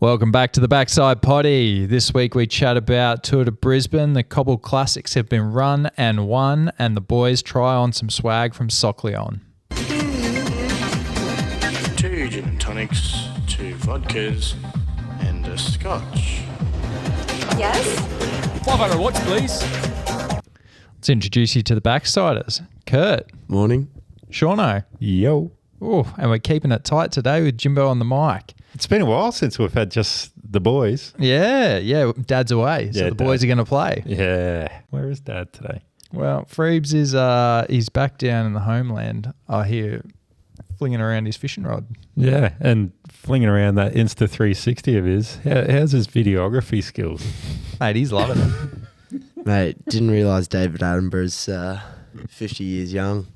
Welcome back to the Backside Poddy. This week we chat about Tour de Brisbane. The Cobble Classics have been run and won, and the boys try on some swag from Sockleon. 2 gin and tonics, 2 vodkas, and a scotch. Yes? 500 watts, please. Let's introduce you to the Backsiders. Kurt. Morning. Shauno. Yo. Oh, and we're keeping it tight today with Jimbo on the mic. It's been a while since we've had just the boys. Yeah. Dad's away, so Yeah, the boys are going to play. Yeah. Where is Dad today? Well, Freebs is he's back down in the homeland. I hear flinging around his fishing rod. Yeah, and flinging around that Insta 360 of his. How's his videography skills? Mate, he's loving it. Mate, didn't realise David Attenborough's 50 years young.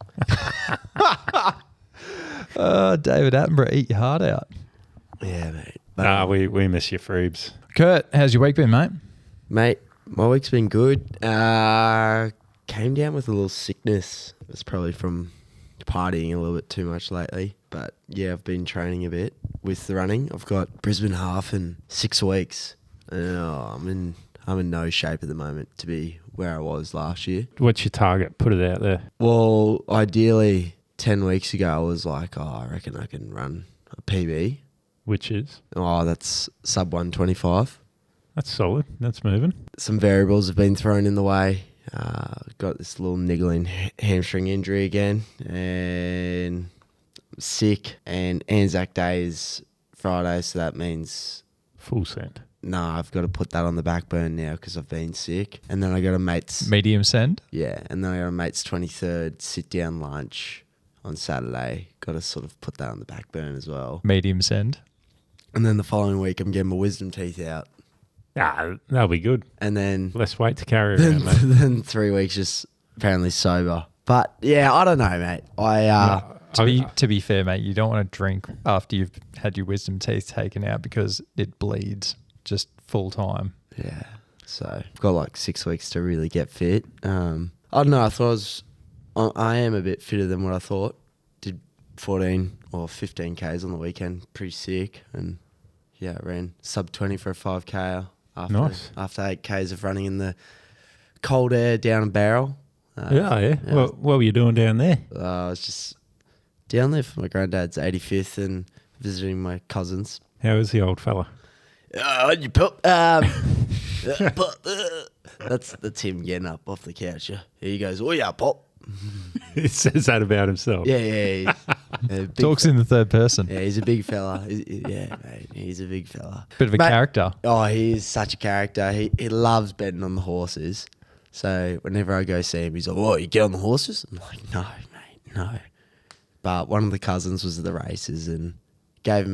David Attenborough, eat your heart out. Yeah, mate. But, We miss you, Freebs. Kurt, how's your week been, mate? mate, my week's been good. Came down with a little sickness. It's probably from partying a little bit too much lately. But yeah, I've been training a bit with the running. I've got Brisbane half in 6 weeks. I'm in no shape at the moment to be where I was last year. What's your target? Put it out there. Well, ideally, 10 weeks ago, I was like, I reckon I can run a PB. Which is? Oh, that's sub 125. That's solid. That's moving. Some variables have been thrown in the way. Got this little niggling hamstring injury again, and I'm sick. And Anzac Day is Friday, so that means Full send. I've got to put that on the back burn now because I've been sick. And then I got a mate's Medium send? and then I got a mate's 23rd sit down lunch on Saturday. Got to sort of put that on the back burn as well. Medium send. And then the following week, I'm getting my wisdom teeth out. That'll be good. And then Less weight to carry around, mate. then 3 weeks just apparently sober. But yeah, I don't know, mate. To be fair, mate, you don't want to drink after you've had your wisdom teeth taken out because it bleeds just full time. Yeah. So I've got like 6 weeks to really get fit. I don't know. I am a bit fitter than what I thought. Did 14 or 15 Ks on the weekend. Pretty sick. And yeah, I ran sub 20 for a 5K after 8 Ks of running in the cold air down a barrel. Yeah. What were you doing down there? I was just down there for my granddad's 85th and visiting my cousins. How is the old fella? You pup. That's him getting up off the couch. Yeah. He goes, oh yeah, pop. He says that about himself. Yeah. Talks in the third person. Yeah, he's a big fella. Yeah, mate, he's a big fella. Bit of a character. Oh, he is such a character. He loves betting on the horses. So whenever I go see him, he's like, "Oh, you get on the horses?" I'm like, "No, mate, no." But one of the cousins was at the races and gave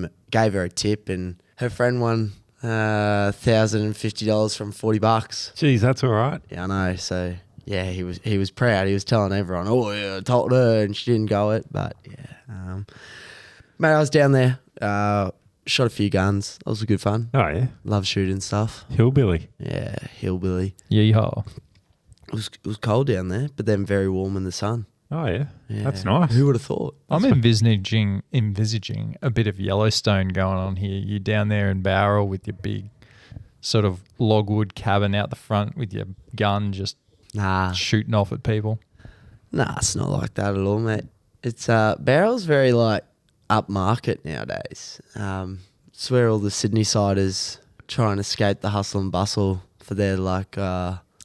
her a tip, and her friend won $1,050 from $40. Jeez, that's all right. Yeah, I know. So yeah, he was proud. He was telling everyone, "Oh yeah, I told her," and she didn't go it. But yeah, mate, I was down there. Shot a few guns. That was good fun. Oh yeah, Love shooting stuff. hillbilly. Yeah, hillbilly. Yeehaw. It was cold down there, but then very warm in the sun. Oh yeah, Yeah. that's nice. Who would have thought? I'm envisaging a bit of Yellowstone going on here. You're down there in Bowral with your big sort of logwood cabin out the front with your gun just shooting off at people. Nah, it's not like that at all, mate. It's Bowral's very like upmarket nowadays. It's where all the Sydney siders try and escape the hustle and bustle for their like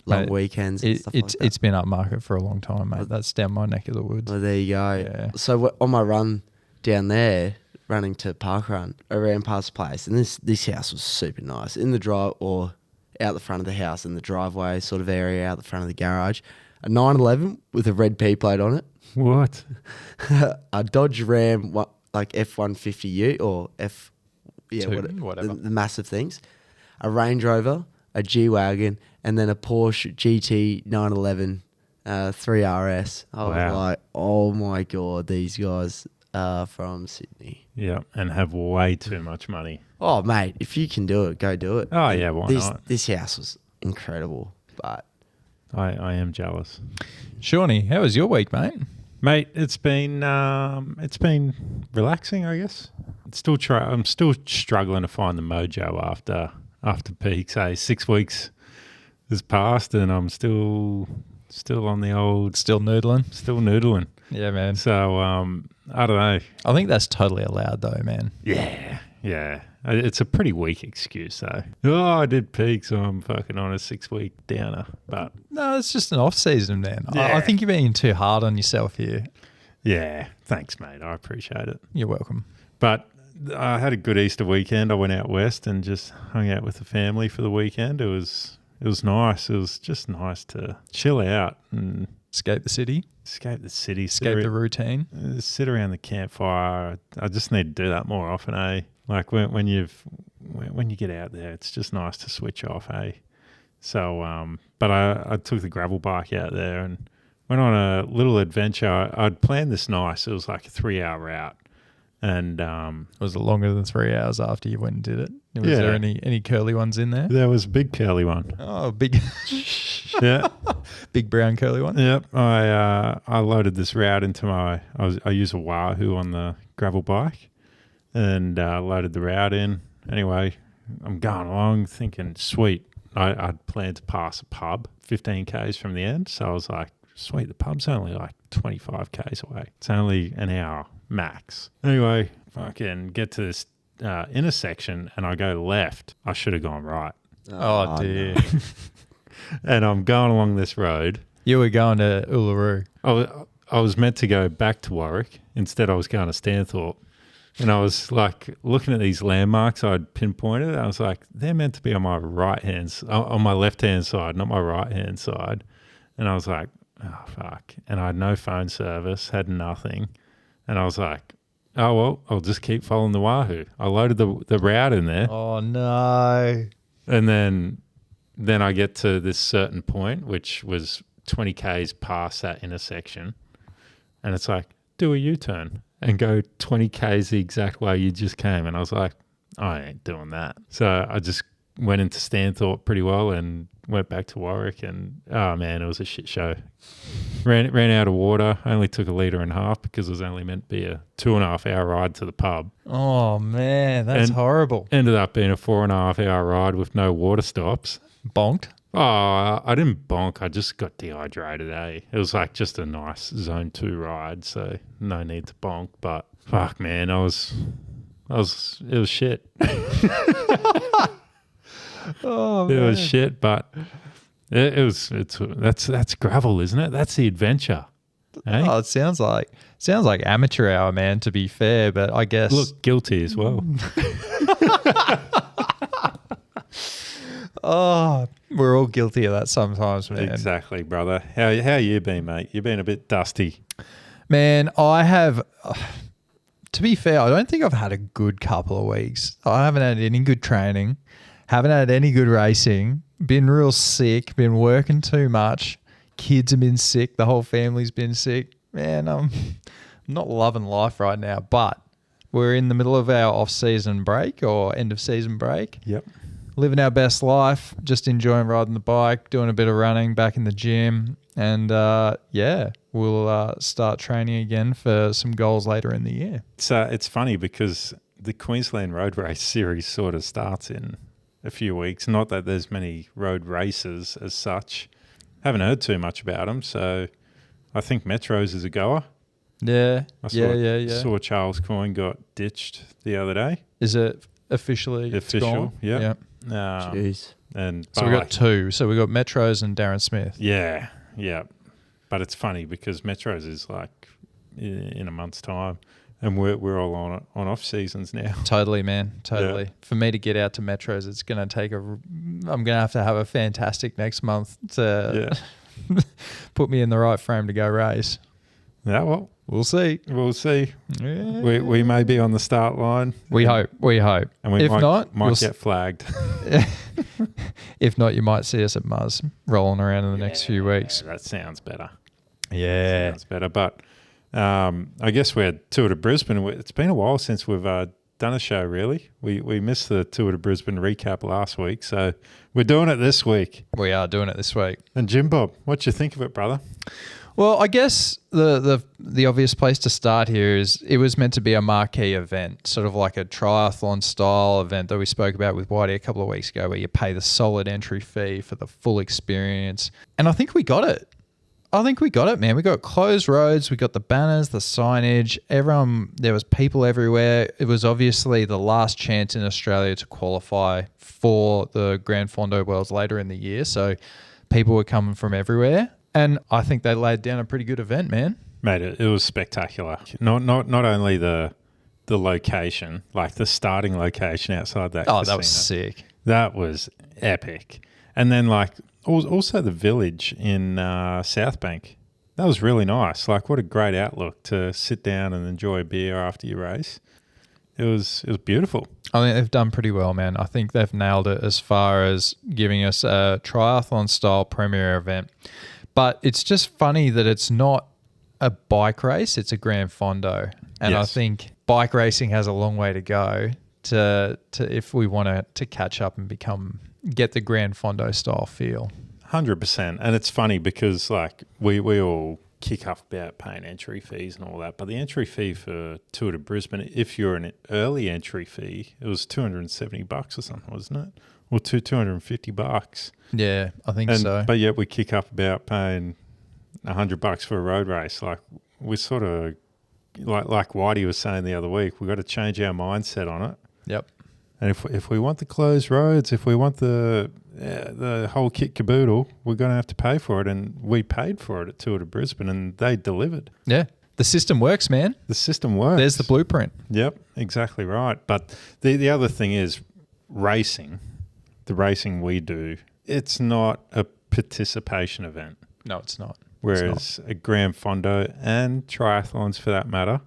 long weekends and stuff like that. It's been upmarket for a long time, mate. That's down my neck of the woods. Well, there you go. Yeah. So on my run down there, running to Parkrun, I ran past the place, and this house was super nice. In the drive or out the front of the house in the driveway sort of area out the front of the garage, a 911 with a red P plate on it. What? A Dodge Ram, like F-150U or whatever. The massive things. A Range Rover, a G-Wagon, and then a Porsche GT 911 3RS. I was like, oh my God, these guys are from Sydney. Yeah, and have way too much money. Oh, mate, if you can do it, go do it. Oh yeah, why not? This house was incredible, but I am jealous. Shawnee, how was your week, mate? Mate, it's been relaxing, I guess. I'm still struggling to find the mojo after peaks. 6 weeks has passed, and I'm still on the old Still noodling. still noodling. Yeah, man. So I don't know. I think that's totally allowed though, man. Yeah. It's a pretty weak excuse though. Oh, I did peak, so I'm fucking on a 6 week downer. But No, it's just an off season, man. Yeah. I think you're being too hard on yourself here. yeah, thanks, mate. I appreciate it. You're welcome. But I had a good Easter weekend. I went out west and just hung out with the family for the weekend. It was nice. It was just nice to chill out and Escape the city. escape the city, Escape the routine. sit around the campfire. I just need to do that more often, eh? Like when you get out there, it's just nice to switch off, eh? So, but I took the gravel bike out there and went on a little adventure. I'd planned this nice. It was like a 3-hour route. And Was it longer than 3 hours after you went and did it? Was Yeah. there any curly ones in there? there was a big curly one. Oh, big, Yeah. big brown curly one. Yep. I loaded this route into I use a Wahoo on the gravel bike and loaded the route in. Anyway, I'm going along thinking, sweet. I'd planned to pass a pub 15 Ks from the end. So I was like, sweet, the pub's only like 25 Ks away. It's only an hour max. Anyway, fucking get to this intersection and I go left. I should have gone right. Oh, dear. no. And I'm going along this road. You were going to Uluru. I was meant to go back to Warwick. Instead, I was going to Stanthorpe. And I was like looking at these landmarks I'd pinpointed. I was like, they're meant to be on my on my left-hand side, not my right-hand side. And I was like, oh, fuck. And I had no phone service, had nothing. And I was like, oh, well, I'll just keep following the Wahoo. I loaded the route in there. Oh, no. And then I get to this certain point, which was 20 Ks past that intersection. And it's like, do a U-turn and go 20 Ks the exact way you just came. And I was like, I ain't doing that. So I just went into Stanthorpe pretty well and went back to Warwick. And, oh, man, it was a shit show. Ran out of water. I only took 1.5 litres because it was only meant to be a 2.5 hour ride to the pub. Oh, man, that's And- horrible. Ended up being a 4.5 hour ride with no water stops. Bonked. Oh, I didn't bonk. I just got dehydrated, eh? It was like just a nice zone 2 ride, so no need to bonk. But fuck, man, it was shit. Oh, It was shit, but that's gravel, isn't it? That's the adventure. Eh? Oh, it sounds like amateur hour, man, to be fair, but I guess Look, guilty as well. oh, we're all guilty of that sometimes, man. Exactly, brother. How you been, mate? You've been a bit dusty. Man, I have to be fair, I don't think I've had a good couple of weeks. I haven't had any good training, haven't had any good racing, been real sick, been working too much. Kids have been sick, the whole family's been sick. Man, I'm not loving life right now, but we're in the middle of our off-season break or end-of-season break. Yep. Living our best life, just enjoying riding the bike, doing a bit of running, back in the gym. And we'll start training again for some goals later in the year. It's funny because the Queensland Road Race Series sort of starts in a few weeks. Not that there's many road races as such. Haven't heard too much about them, so I think Metros is a goer. Yeah, I saw Charles Coyne got ditched the other day. Is it officially Official, gone? yeah. Jeez. And So we got two. So we got Metros and Darren Smith. Yeah. But it's funny because Metros is like in a month's time, and we're all on off seasons now. Totally, man. Totally. Yeah. For me to get out to Metros, it's going to take I'm going to have a fantastic next month to put me in the right frame to go race. Yeah, well, We'll see. we'll see. Yeah. We may be on the start line. We hope. And we If not, might we'll get flagged. If not, you might see us at Muzz rolling around in the next few weeks. That sounds better. Yeah. Sounds better. But I guess we're Tour de Brisbane. It's been a while since we've done a show, really. We missed the Tour de Brisbane recap last week, so we're doing it this week. We are doing it this week. And Jim Bob, what you think of it, brother? Well, I guess the obvious place to start here is it was meant to be a marquee event, sort of like a triathlon style event that we spoke about with Whitey a couple of weeks ago, where you pay the solid entry fee for the full experience. And I think we got it. Man. We got closed roads. We got the banners, the signage. There was people everywhere. It was obviously the last chance in Australia to qualify for the Grand Fondo Worlds later in the year. So people were coming from everywhere. And I think they laid down a pretty good event, man. Mate, it was spectacular. Not only the location, like the starting location outside that casino. That was sick. That was epic. And then like also the village in South Bank. That was really nice. Like what a great outlook to sit down and enjoy a beer after your race. It was beautiful. I think they've done pretty well, man. I think they've nailed it as far as giving us a triathlon style premier event. But it's just funny that it's not a bike race, it's a Grand Fondo. And Yes. I think bike racing has a long way to go to if we want to catch up and get the Grand Fondo style feel. 100%. And it's funny because like we all kick up about paying entry fees and all that, but the entry fee for Tour de Brisbane, if you're an early entry fee, it was $270 or something, wasn't it? Or $250. Yeah, I think so. But yet we kick up about paying $100 for a road race. Like we're sort of like Whitey was saying the other week, we've got to change our mindset on it. Yep. And if we want the closed roads, if we want the whole kit caboodle, we're going to have to pay for it. And we paid for it at Tour de Brisbane, and they delivered. Yeah. The system works, man. The system works. There's the blueprint. Yep, exactly right. But the other thing is racing. The racing we do, it's not a participation event. No, it's not. Whereas a Grand Fondo and triathlons, for that matter,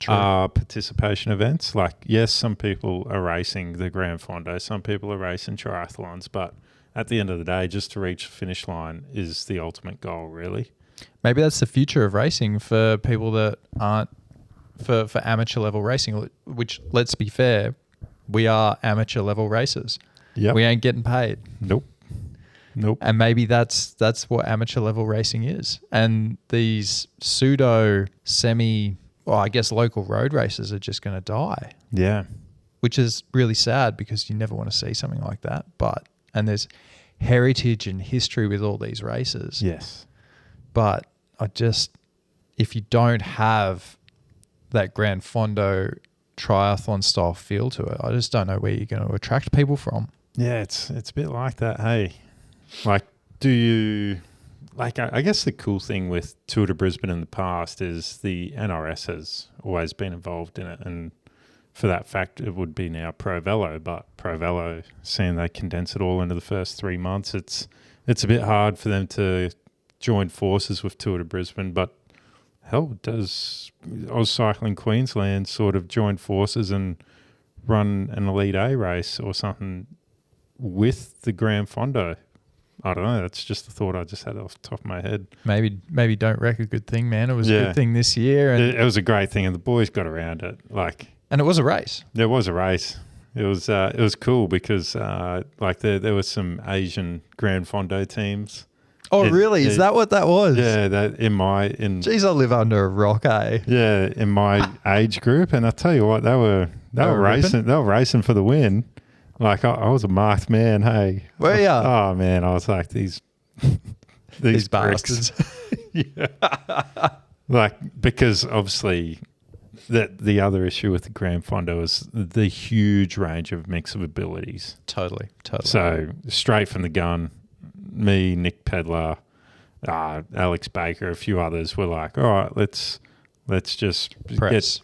True. are participation events. Like, yes, some people are racing the Grand Fondo, some people are racing triathlons, but at the end of the day, just to reach the finish line is the ultimate goal, really. Maybe that's the future of racing for people that aren't for amateur level racing, which, let's be fair, we are amateur level racers. Yep. We ain't getting paid. Nope. And maybe that's what amateur level racing is. And these pseudo I guess local road races are just going to die. Yeah. Which is really sad because you never want to see something like that. And there's heritage and history with all these races. Yes. But if you don't have that Grand Fondo triathlon style feel to it, I just don't know where you're going to attract people from. Yeah, it's a bit like that, hey. Like, do you... Like, I guess the cool thing with Tour de Brisbane in the past is the NRS has always been involved in it. And for that fact, it would be now Pro Velo. But Pro Velo, seeing they condense it all into the first 3 months, it's a bit hard for them to join forces with Tour de Brisbane. But hell, does Oz Cycling Queensland sort of join forces and run an Elite A race or something with the Grand Fondo? I don't know. That's just the thought I just had off the top of my head. Maybe don't wreck a good thing, man. It was a good thing this year. And it was a great thing, and the boys got around it. And it was a race. There was a race. It was cool because there were some Asian Grand Fondo teams. Oh, really? Is that what that was? Yeah, Jeez, I live under a rock, eh? Yeah, in my age group, and I tell you what, they were racing. They were racing for the win. Like I was a marked man. Hey, were ya? Oh man, I was like these bastards. Yeah. Because obviously the other issue with the Grand Fondo is the huge range of mix of abilities. Totally. So straight from the gun, me, Nick Pedler, Alex Baker, a few others were like, all right, let's just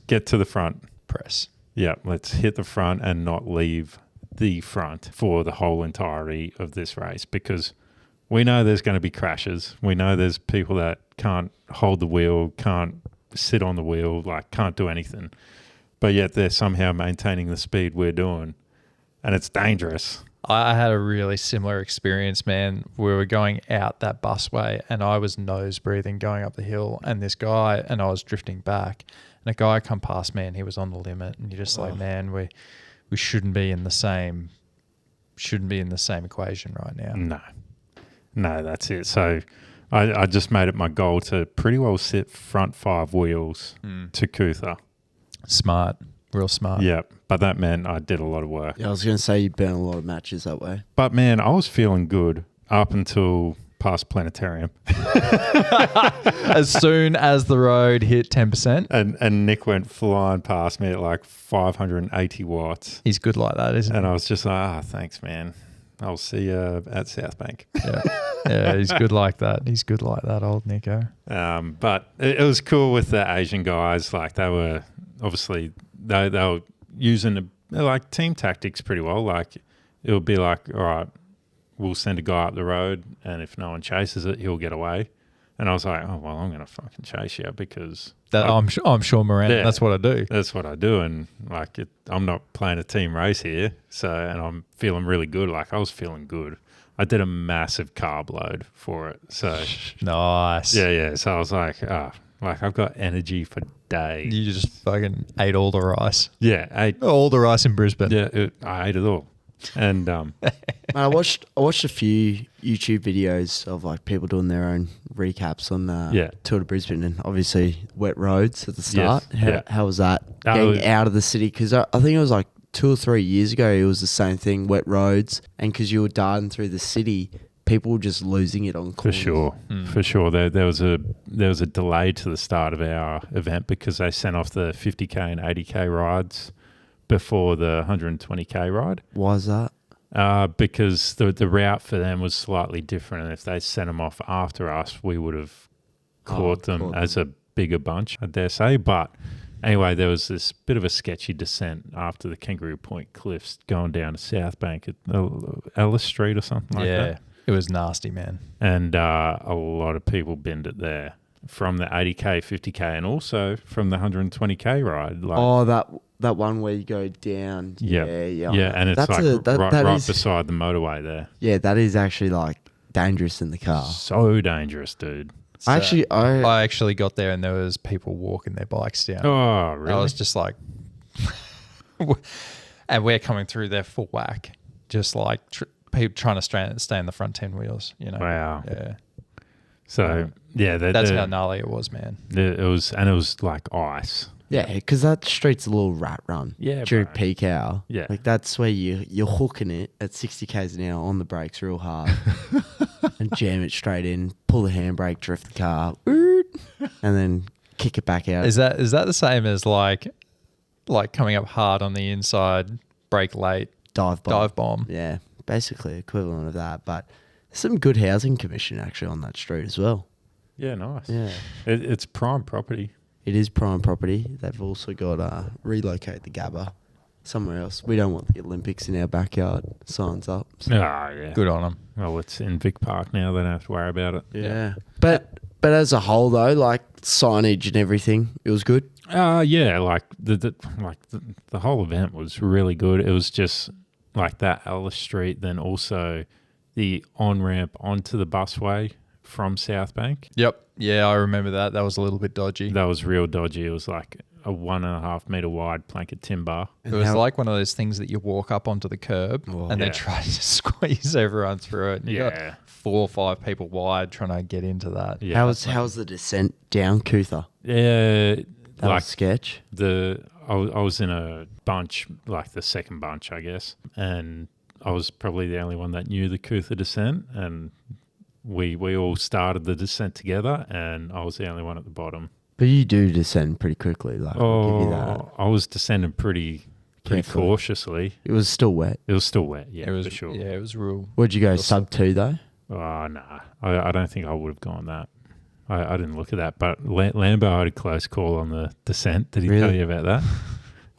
get to the front. Press. Yeah, let's hit the front and not leave the front for the whole entirety of this race, because we know there's going to be crashes. We know there's people that can't hold the wheel, can't sit on the wheel, can't do anything. But yet they're somehow maintaining the speed we're doing. And it's dangerous. I had a really similar experience, man. We were going out that busway and I was nose breathing going up the hill, and this guy, and I was drifting back, and a guy come past me and he was on the limit, and you're just like, man, we shouldn't be in the same equation right now. No, that's it. So I just made it my goal to pretty well sit front 5 wheels to Cootha. Smart. Real smart. Yeah, but that meant I did a lot of work. Yeah, I was going to say you burn a lot of matches that way. But man, I was feeling good up until past planetarium. As soon as the road hit 10%. And Nick went flying past me at like 580 watts. He's good like that, isn't he? And I was just like, thanks, man. I'll see you at South Bank. Yeah, he's good like that. He's good like that, old Nico. But it was cool with the Asian guys. Like they were obviously they were using like team tactics pretty well. Like it would be like, all right, we'll send a guy up the road, and if no one chases it, he'll get away. And I was like, oh well, I'm gonna fucking chase you because I'm sure Miranda. Yeah. That's what I do. That's what I do, and like I'm not playing a team race here, and I'm feeling really good. Like I was feeling good. I did a massive carb load for it, so Nice. yeah. So I was like, like I've got energy for days. You just fucking ate all the rice. Yeah, All the rice in Brisbane. yeah, I ate it all, and Man, I watched a few YouTube videos of like people doing their own recaps on Tour de Brisbane, and obviously wet roads at the start. Yes, How was that getting out of the city? Because I think it was like 2 or 3 years ago, it was the same thing, wet roads, and because you were darting through the city, people were just losing it on corners. For sure. There was a delay to the start of our event because they sent off the 50k and 80k rides before the 120k ride. Why is that? Because the route for them was slightly different, and if they sent them off after us, we would have caught them as a bigger bunch, I dare say. But anyway, there was this bit of a sketchy descent after the Kangaroo Point Cliffs going down to South Bank at Ellis Street or something like that. It was nasty, man. And a lot of people binned it there from the 80k, 50k, and also from the 120k ride. Like, that one where you go down. Yeah, and it's right beside the motorway there. Yeah, that is actually like dangerous in the car. So dangerous, dude. So I actually got there and there was people walking their bikes down. Oh, really? I was just like, and we're coming through there full whack, just like people trying to stay in the front 10 wheels. You know? Wow. Yeah. So yeah, that's how gnarly it was, man. It was like ice. Yeah, because that street's a little rat run. Yeah, during bro. peak hour. Yeah, like that's where you're hooking it at 60 k's an hour on the brakes real hard, and jam it straight in, pull the handbrake, drift the car, and then kick it back out. Is that the same as like coming up hard on the inside, brake late, dive bomb? Yeah, basically equivalent of that. But there's some good housing commission actually on that street as well. Yeah, nice. Yeah, it's prime property. It is prime property. They've also got relocate the Gabba somewhere else. We don't want the Olympics in our backyard. Signs up. So. Yeah. Good on them. Well, it's in Vic Park now. They don't have to worry about it. Yeah. But as a whole though, like signage and everything, it was good. Yeah. Like the whole event was really good. It was just like that Ellis Street, then also the on ramp onto the busway from South Bank. Yep. Yeah, I remember that. That was a little bit dodgy. That was real dodgy. It was like a 1.5 meter wide plank of timber. It was like one of those things that you walk up onto the curb and they try to squeeze everyone through it. And you got 4 or 5 people wide trying to get into that. Yeah. How was the descent down Cootha? Yeah, that was sketch. I was in a bunch, like the second bunch, I guess, and I was probably the only one that knew the Cootha descent, and we all started the descent together, and I was the only one at the bottom. But you do descend pretty quickly, like I'll give you that. I was descending pretty cautiously. It was still wet. It was still wet, yeah, it was, for sure. Yeah, it was real. Where'd you go, sub 2 though? Oh, nah. I don't think I would have gone that. I didn't look at that, but Lambo had a close call on the descent. Did he tell you about that?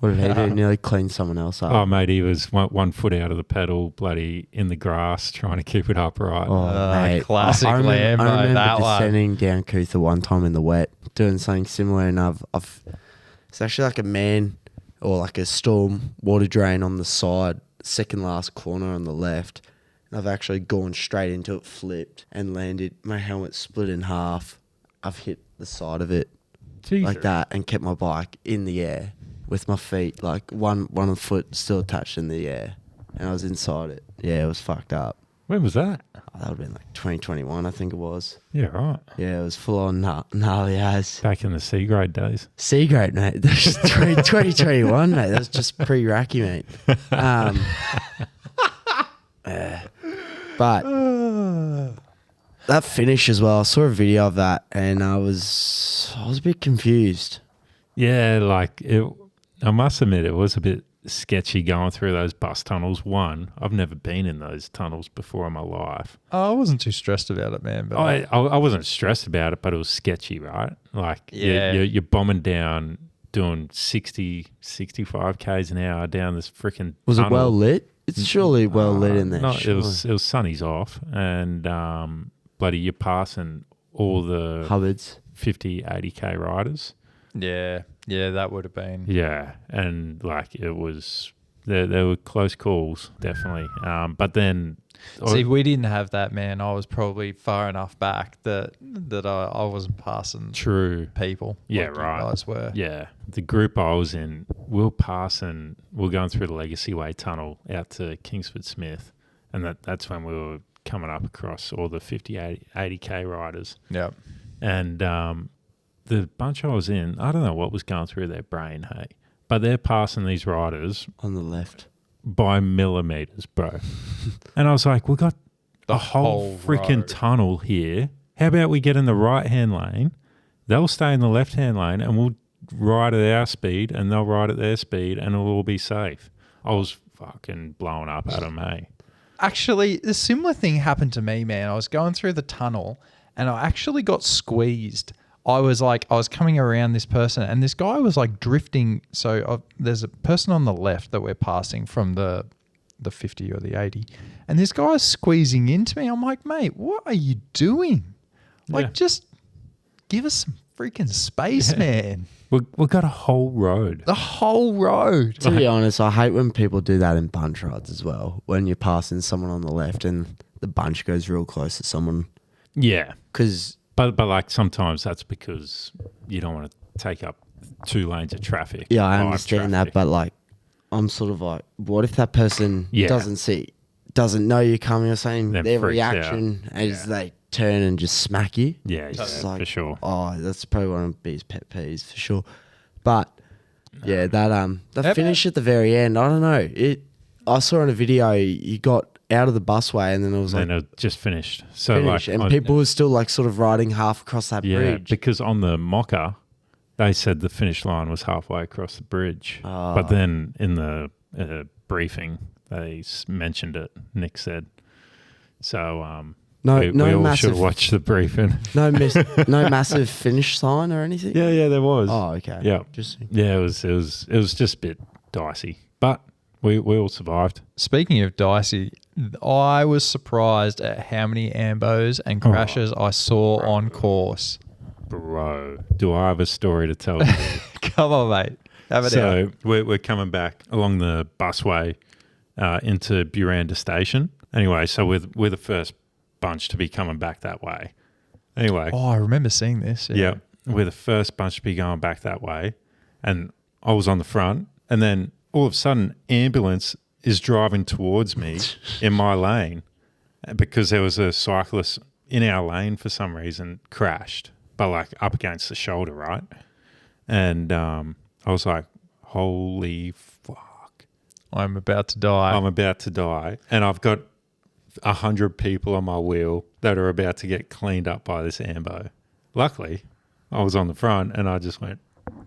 What did he do? Nearly clean someone else up. Oh, mate, he was one foot out of the pedal, bloody in the grass, trying to keep it upright. Oh, mate. Classic Lambo. I remember that descending down Cootha one time in the wet, doing something similar, and it's actually like a man or like a storm water drain on the side, second last corner on the left. And I've actually gone straight into it, flipped, and landed. My helmet split in half. I've hit the side of it like that and kept my bike in the air. With my feet, like one foot still attached in the air, and I was inside it. Yeah, it was fucked up. When was that? that would have been like 2021, I think it was. Yeah, right. Yeah, it was full on gnarly as. Back in the C grade days. C grade, mate. That was 2021, mate. That was just pre-Racky, mate. But that finish as well, I saw a video of that and I was a bit confused. Yeah, like I must admit it was a bit sketchy going through those bus tunnels. One, I've never been in those tunnels before in my life. Oh, I wasn't too stressed about it, man. But I wasn't stressed about it, but it was sketchy, right? Like Yeah. you're bombing down doing 60, 65 Ks an hour down this freaking Was tunnel. it well lit? It's surely well lit in there. No, surely. it was sunny's off and bloody you're passing all the Hubbards. 50, 80K riders. yeah, that would have been. Yeah, and like it was, there were close calls, definitely. But then, See, we didn't have that, man. I was probably far enough back that I wasn't passing true. people. Yeah, like right. You guys were. Yeah, the group I was in, we're going through the Legacy Way tunnel out to Kingsford Smith, and that's when we were coming up across all the 50, 80K riders. Yeah. And the bunch I was in, I don't know what was going through their brain, hey, but they're passing these riders On the left. by millimeters, bro. And I was like, we got a whole freaking road. tunnel here. How about we get in the right-hand lane? They'll stay in the left-hand lane and we'll ride at our speed and they'll ride at their speed and it'll all be safe. I was fucking blowing up at them, hey. Actually, a similar thing happened to me, man. I was going through the tunnel and I actually got squeezed. I was coming around this person and this guy was like drifting. So there's a person on the left that we're passing from the 50 or the 80. And this guy's squeezing into me. I'm like, mate, what are you doing? Like, Yeah. just give us some freaking space, man. We've got a whole road. The whole road. To be honest, I hate when people do that in bunch rides as well. When you're passing someone on the left and the bunch goes real close to someone. Yeah. Because But like sometimes that's because you don't want to take up 2 lanes of traffic. yeah, I live understand traffic. that, but like, I'm sort of like, what if that person Yeah. doesn't know you're coming or something? Then Their freaks out. reaction is they turn and just smack you. Yeah, It's yeah, like, for sure. Oh, that's probably one of B's pet peeves for sure. But yeah, that How finish at the very end, I don't know. I saw in a video you got out of the busway and then it was And like it just finished. So finish, like, and people were still like sort of riding half across that yeah, bridge. because on the mocker, they said the finish line was halfway across the bridge. Ah. But then in the briefing, they mentioned it. Nick said. So No, we no all massive, should watch the briefing. no massive finish sign or anything. yeah, there was. Oh, okay. Yeah. Interesting. Yeah, it was just a bit dicey, but we all survived. Speaking of dicey, I was surprised at how many ambos and crashes I saw on course. Bro, do I have a story to tell you? Come on, mate. Have it out. So we're coming back along the busway into Buranda Station. Anyway, so we're the first bunch to be coming back that way. Anyway, Oh, I remember seeing this. yeah, we're the first bunch to be going back that way. And I was on the front. And then all of a sudden, ambulance is driving towards me in my lane because there was a cyclist in our lane for some reason crashed, but like up against the shoulder, right? And I was like, holy fuck. I'm about to die. I'm about to die. And I've got 100 people on my wheel that are about to get cleaned up by this ambo. Luckily, I was on the front and I just went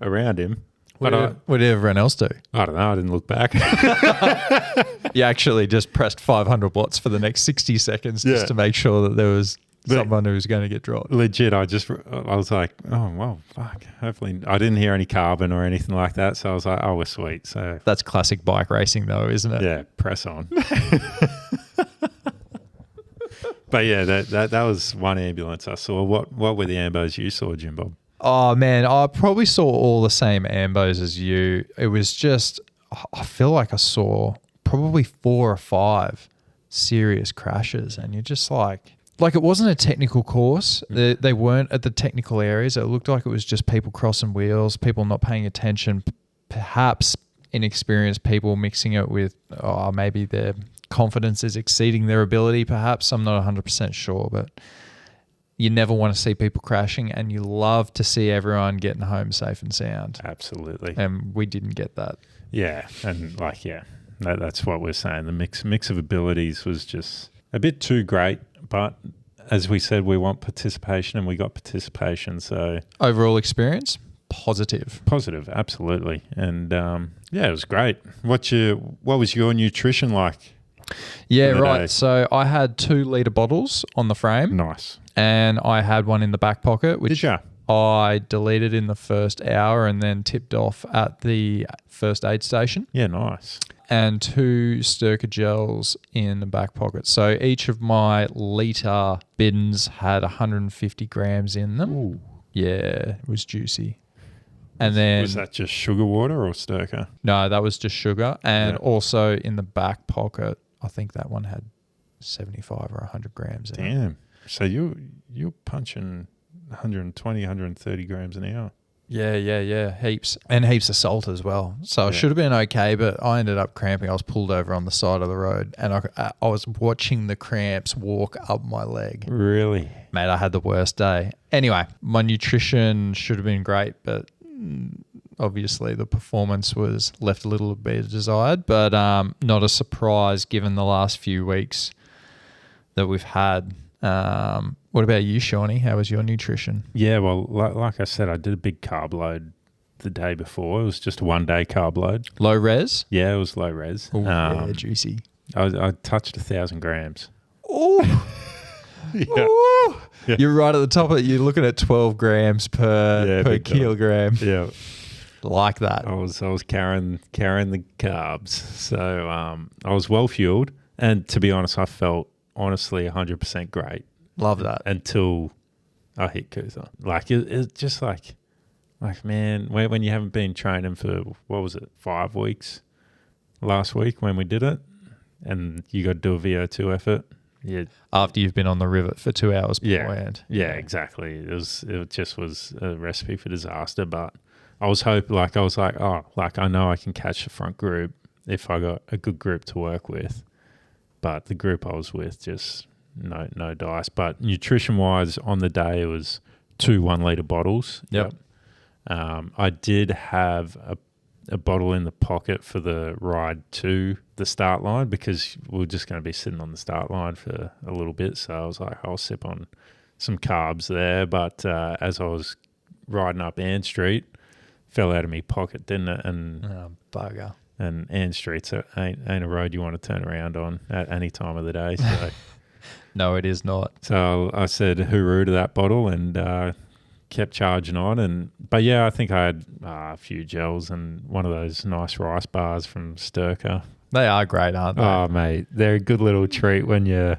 around him. But what did everyone else do? I don't know. I didn't look back. You actually just pressed 500 watts for the next 60 seconds just Yeah. to make sure that there was But- someone who was going to get dropped. Legit, I was like, oh, well, fuck. Hopefully, I didn't hear any carbon or anything like that. So I was like, oh, we're sweet. So That's classic bike racing though, isn't it? yeah, press on. But yeah, that was one ambulance I saw. What were the ambos you saw, Jim Bob? Oh man, I probably saw all the same ambos as you. It was just, I feel like I saw probably 4 or 5 serious crashes, and you're just like it wasn't a technical course. They weren't at the technical areas. It looked like it was just people crossing wheels, people not paying attention, perhaps inexperienced people mixing it with maybe they're confidence is exceeding their ability, perhaps. I'm not 100% sure, but you never want to see people crashing, and you love to see everyone getting home safe and sound. Absolutely. And we didn't get that. Yeah, and that's what we're saying. The mix of abilities was just a bit too great, but as we said, we want participation, and we got participation. So Overall experience, positive. positive, absolutely, and it was great. What was your nutrition like? Yeah, for the right. day? So I had 2 litre bottles on the frame, Nice. and I had one in the back pocket, which Did ya? I deleted in the first hour and then tipped off at the first aid station, Yeah, nice. and 2 Sturka gels in the back pocket. So each of my litre bins had 150 grams in them. Ooh. Yeah, it was juicy. And then Was that just sugar water or Sturka? no, that was just sugar. And Yeah. also in the back pocket, I think that one had 75 or 100 grams in it. Damn. So you're punching 120, 130 grams an hour. Yeah. Heaps. And heaps of salt as well. So it Yeah. should have been okay, but I ended up cramping. I was pulled over on the side of the road, and I was watching the cramps walk up my leg. Really? Mate, I had the worst day. Anyway, my nutrition should have been great, but obviously the performance was left a little bit desired, but not a surprise given the last few weeks that we've had. What about you, Shawnee? How was your nutrition? Yeah, well, like I said, I did a big carb load the day before. It was just a 1-day carb load. Low res? Yeah, it was low res. Oh, yeah, juicy. I touched 1,000 grams. Oh, Yeah. You're right at the top of it. You're looking at 12 grams per big time. kilogram. Yeah. Like that. I was carrying the carbs. So I was well fueled, and to be honest, I felt honestly 100% great Love that. until I hit Kusa. Like it's just like man, when you haven't been training for what was it, 5 weeks last week when we did it, and you got to do a VO2 effort. Yeah, After you've been on the rivet for 2 hours yeah, beforehand. yeah, exactly. It just was a recipe for disaster. But I was hoping, I know I can catch the front group if I got a good group to work with. But the group I was with, just no dice. But nutrition wise, on the day it was 2 1-litre bottles. Yep. I did have a bottle in the pocket for the ride to the start line because we were just going to be sitting on the start line for a little bit. So I was like, I'll sip on some carbs there. But as I was riding up Ann Street, fell out of my pocket, didn't it? And Bugger. and Ann Street's ain't a road you want to turn around on at any time of the day. So No, it is not. so I said hooroo to that bottle and kept charging on. But yeah, I think I had a few gels and one of those nice rice bars from Sturka. They are great, aren't they? Oh mate, they're a good little treat when you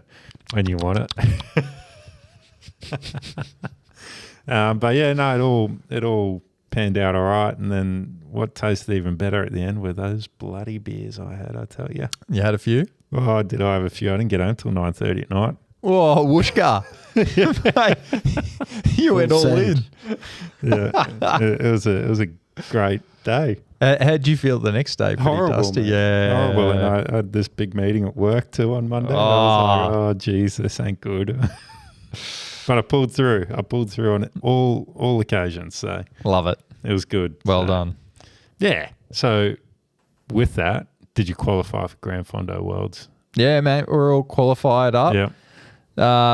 want it. But yeah, no, it all panned out all right. And then what tasted even better at the end were those bloody beers I had, I tell you. You had a few? Oh, did I have a few? I didn't get home till 9:30 at night. Whoa, whooshka. Mate, you went all in. Yeah, it was a great day. How'd you feel the next day? Pretty Horrible, dusty. mate. Yeah. Horrible. And I had this big meeting at work too on Monday. And I was like, oh, geez, this ain't good. But I pulled through. On all occasions. So Love it. it was good. Well So, done. Yeah. So with that, did you qualify for Grand Fondo Worlds? Yeah, mate, we're all qualified up. Yeah.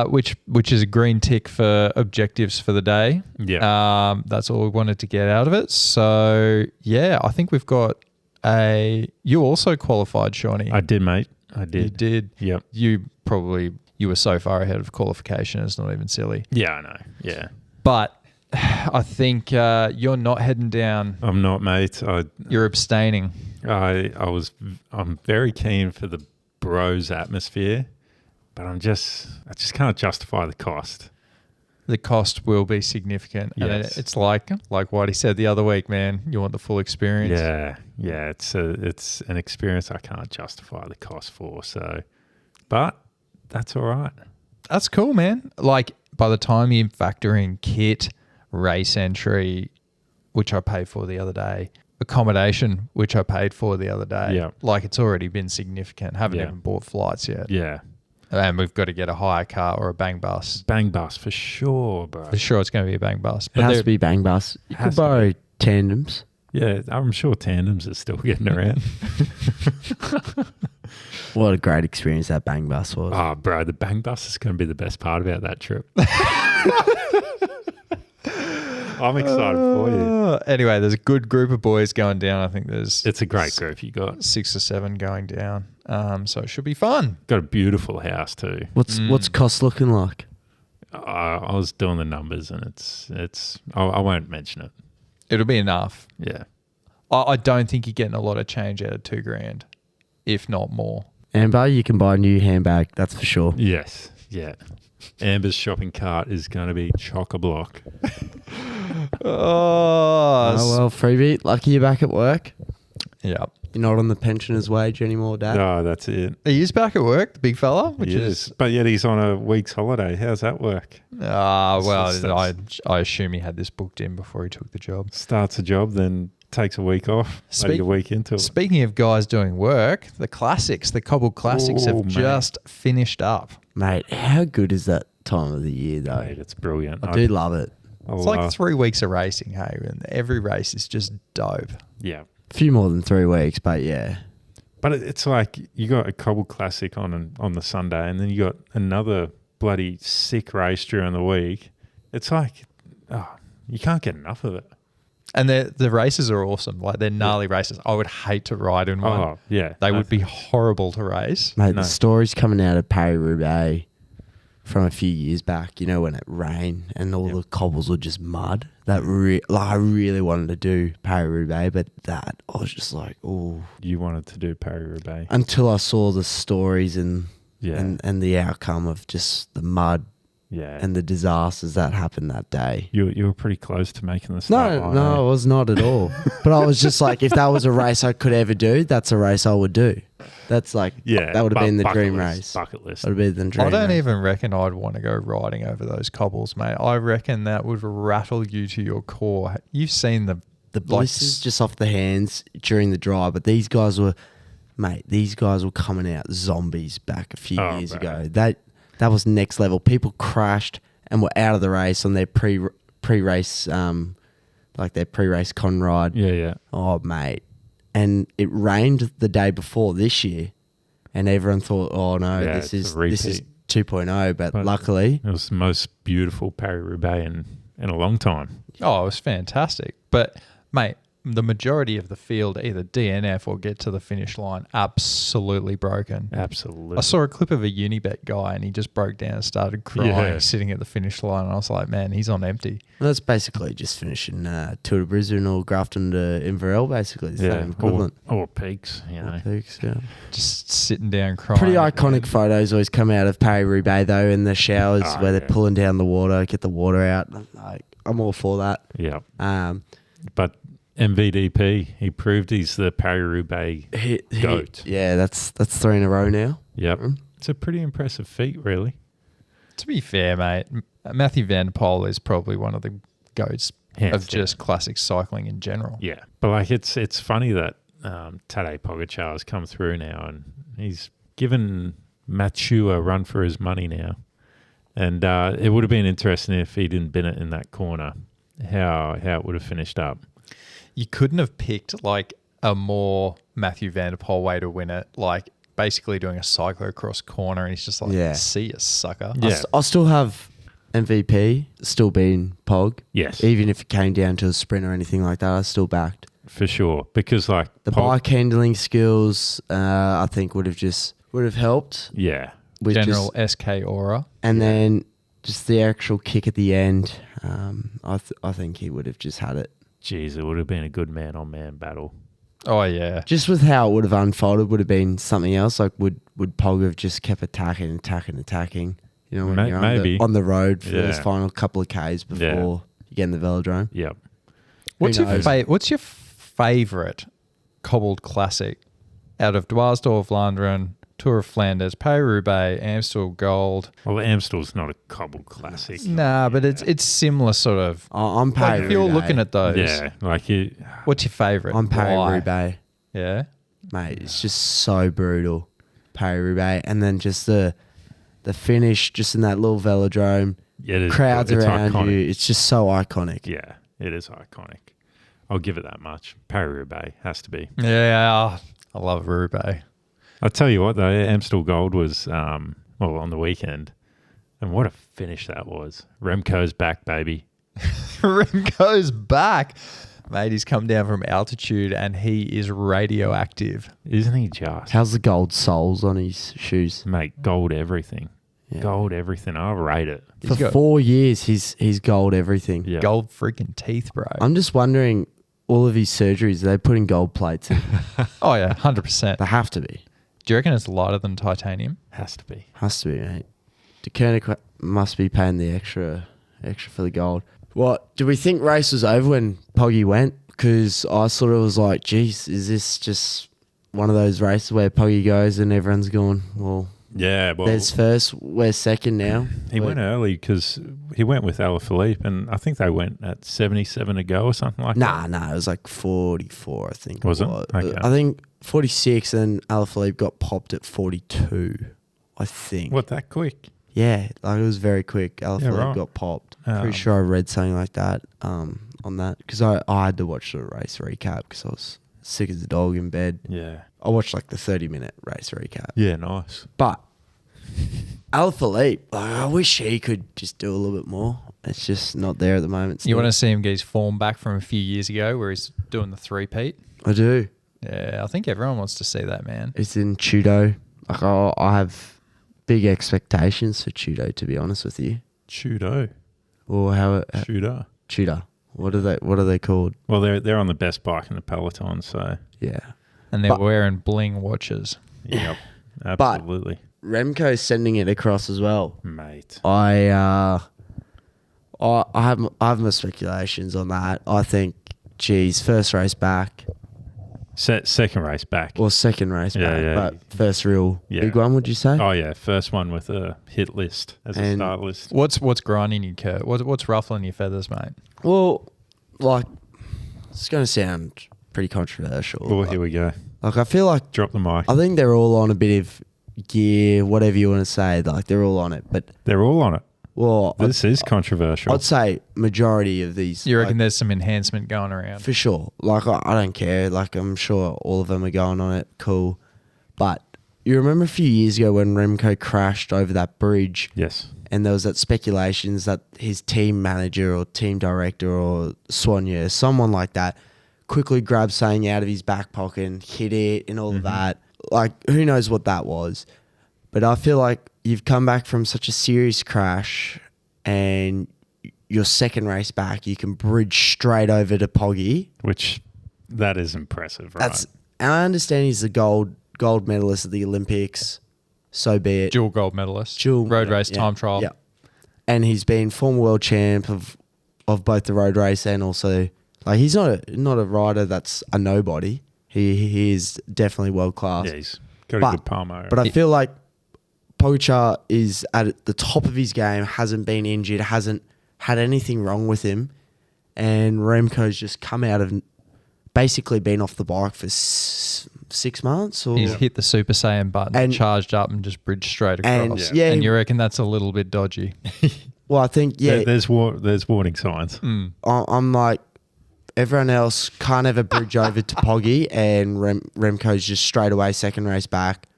Which is a green tick for objectives for the day. Yeah. That's all we wanted to get out of it. So yeah, I think we've got you also qualified, Shawnee. I did, mate. I You did. did. Yep. You were so far ahead of qualification, it's not even silly. Yeah, I know. Yeah. But I think you're not heading down. I'm not, mate. You're abstaining. I'm very keen for the bros atmosphere, but I just can't justify the cost. The cost will be significant. Yes. And it's like Whitey said the other week, man, you want the full experience. Yeah. It's an experience I can't justify the cost for. So, but that's all right. That's cool, man. Like by the time you factor in kit, race entry, which I paid for the other day, accommodation, which I paid for the other day. Yeah. Like it's already been significant. Haven't Yeah. even bought flights yet. Yeah. And we've got to get a hire car or a bang bus. Bang bus for sure, bro. For sure it's going to be a bang bus. It has to be bang bus. You Has could to borrow tandems. Yeah, I'm sure tandems are still getting around. What a great experience that bang bus was. Oh, bro, the bang bus is going to be the best part about that trip. I'm excited for you. Anyway, there's a good group of boys going down. I think there's It's a great group you got. 6 or 7 going down. So it should be fun. Got a beautiful house too. What's cost looking like? I was doing the numbers and it's. I won't mention it. It'll be enough. Yeah. I don't think you're getting a lot of change out of $2,000, if not more. Amber, you can buy a new handbag. That's for sure. Yes. Yeah. Amber's shopping cart is going to be chock-a-block. Oh, well, freebie. Lucky you're back at work. Yeah. You're not on the pensioner's wage anymore, Dad. Oh, that's it. He is back at work, the big fella, which He is. But yet he's on a week's holiday. How's that work? I assume he had this booked in before he took the job. Starts a job, then takes a week off. Maybe a week into it. Speaking of guys doing work, the cobbled classics have mate. just finished up. Mate, how good is that time of the year, though? Mate, it's brilliant. I do love it. It's like 3 weeks of racing, hey, and every race is just dope. Yeah. A few more than 3 weeks, but yeah. But it's like you got a cobble classic on the Sunday, and then you got another bloody sick race during the week. It's like, you can't get enough of it. And the races are awesome. Like, they're gnarly races. I would hate to ride in one. Oh, yeah. They would be horrible to race. Mate, No. the stories coming out of Paris-Roubaix from a few years back, you know, when it rained and all the cobbles were just mud. I really wanted to do Paris-Roubaix, but that, I was just like, oh. You wanted to do Paris-Roubaix. Until I saw the stories and Yeah. and the outcome of just the mud Yeah. and the disasters that happened that day. You were pretty close to making the start line. No, I was not at all. But I was just like, if that was a race I could ever do, that's a race I would do. That's like, that would have been the dream race. Bucket list. That would have been the dream I don't race. even reckon I'd want to go riding over those cobbles, mate. I reckon that would rattle you to your core. You've seen the blisters just off the hands during the drive, but these guys were coming out zombies back a few years ago. That was next level. People crashed and were out of the race on their pre-race their pre-race con ride. Yeah, yeah. Oh, mate. And it rained the day before this year, and everyone thought, oh no, Yeah, this it's is a repeat. 2.0, but luckily It was the most beautiful Paris-Roubaix in a long time. Oh, it was fantastic. But, mate, the majority of the field either DNF or get to the finish line absolutely broken. Absolutely. I saw a clip of a Unibet guy and he just broke down and started crying sitting at the finish line. And I was like, man, he's on empty. well, that's basically just finishing Tour de Brisbane or Grafton to Inverell, basically the same equivalent. Or peaks, you know. Peaks, yeah. Just sitting down crying. Pretty iconic photos always come out of Paris-Roubaix though, in the showers where they're pulling down the water, get the water out. Like, I'm all for that. Yeah. Um, But MVDP, he proved he's the Paris-Roubaix goat. Yeah, that's 3 in a row now. Yep. It's a pretty impressive feat, really. To be fair, mate, Matthew Van der Poel is probably one of the goats Hands of down. just classic cycling in general. Yeah. But like it's funny that Tadej Pogacar has come through now and he's given Mathieu a run for his money now. And it would have been interesting if he didn't bin it in that corner, how it would have finished up. You couldn't have picked like a more Matthew Van der Poel way to win it, like basically doing a cyclocross corner and he's just like, see you, sucker. Yeah. I'll still have MVP still being Pog. Yes. Even if it came down to a sprint or anything like that, I still backed. For sure. Because like The bike handling skills, I think would have helped. Yeah. With General just- SK aura. and then just the actual kick at the end. I think he would have just had it. Jeez, it would have been a good man-on-man battle. Oh, yeah. Just with how it would have unfolded, would have been something else. Like would Pog have just kept attacking? You know, when you're maybe. on the road for those Yeah. final couple of Ks before you get in the velodrome. Yep. What's your knows? what's your favourite cobbled classic out of Dwars door Vlaanderen, Tour of Flanders, Paris-Roubaix, Amstel Gold. Well, Amstel's not a cobble classic. Nah, but it's similar sort of. I'm Like Paris. if you're looking at those, Yeah, like you. what's your favourite? I'm Why? Paris-Roubaix. Yeah. Mate, it's just so brutal. Paris-Roubaix. And then just the finish, just in that little velodrome. Yeah, it is, Crowds it's around iconic. you. It's just so iconic. Yeah, it is iconic. I'll give it that much. Paris-Roubaix has to be. Yeah, I love Roubaix. I'll tell you what though, Amstel Gold was on the weekend, and what a finish that was. Remco's back, baby. Remco's back. Mate, he's come down from altitude and he is radioactive. Isn't he just? How's the gold soles on his shoes? Mate, gold everything. Yeah. Gold everything. I rate it. For He's got 4 years, he's gold everything. Yeah. gold freaking teeth, bro. I'm just wondering, all of his surgeries, they're putting gold plates in. Oh, yeah, 100%. They have to be. Do you reckon it's lighter than titanium? Has to be. Has to be, mate. De Koenig must be paying the extra for the gold. What, do we think race was over when Poggy went? Because I sort of was like, geez, is this just one of those races where Poggy goes and everyone's going, well, Yeah, well, there's first, we're second now. he went early because he went with Alaphilippe, and I think they went at 77 to go or something like that. Nah, it was like 44, I think. Was it? Okay. I think 46, and Alaphilippe got popped at 42, I think. What, that quick? Yeah, like it was very quick. Alaphilippe right. got popped. Pretty sure I read something like that on that. Because I had to watch the race recap because I was sick as a dog in bed. Yeah. I watched like the 30-minute race recap. Yeah, nice. But Alaphilippe, like, I wish he could just do a little bit more. It's just not there at the moment. You want to see him get his form back from a few years ago where he's doing the three-peat? I do. Yeah, I think everyone wants to see that, man. It's in Chudo. Like I have big expectations for Chudo, to be honest with you. Chudo. Or how Shooter. Chudo. What are they called? Well, they're on the best bike in the peloton, so Yeah. And they're But- wearing bling watches. yep, absolutely, Remco's sending it across as well. mate. I have my speculations on that. I think, geez, first race back Second race back. or second race Yeah, back, yeah. but first real Yeah. big one, would you say? Oh yeah, first one with a hit list as a And- start list. What's grinding your Kurt? What's ruffling your feathers, mate? Well, like, it's going to sound pretty controversial. Oh, here we go. Like, I feel like Drop the mic. I think they're all on a bit of gear, whatever you want to say. Like, they're all on it. But, They're all on it. well, This is controversial. I'd say majority of these. You reckon like, there's some enhancement going around? for sure. Like, I don't care. Like, I'm sure all of them are going on it. Cool. But you remember a few years ago when Remco crashed over that bridge Yes. and there was that speculations that his team manager or team director or Sonia, someone like that, quickly grabbed something out of his back pocket and hit it and all of that. Like, who knows what that was. But I feel like you've come back from such a serious crash and your second race back, you can bridge straight over to Poggy. Which that is impressive, right? And I understand he's the gold medalist at the Olympics. So be it. Dual gold medalist. Dual- road race yeah, time trial. Yeah. And he's been former world champ of both the road race and also, like, he's not a rider that's a nobody. He is definitely world class. Yeah, he's got But- a good palmo. But I feel like Pogacar is at the top of his game, hasn't been injured, hasn't had anything wrong with him, and Remco's just come out of basically been off the bike for 6 months. Or He's hit the Super Saiyan button, And- charged up, and just bridged straight across. and, yeah, And you reckon that's a little bit dodgy? well, I think There's warning signs. I'm like, everyone else can't ever bridge over to Poggy, and Remco's just straight away second race back.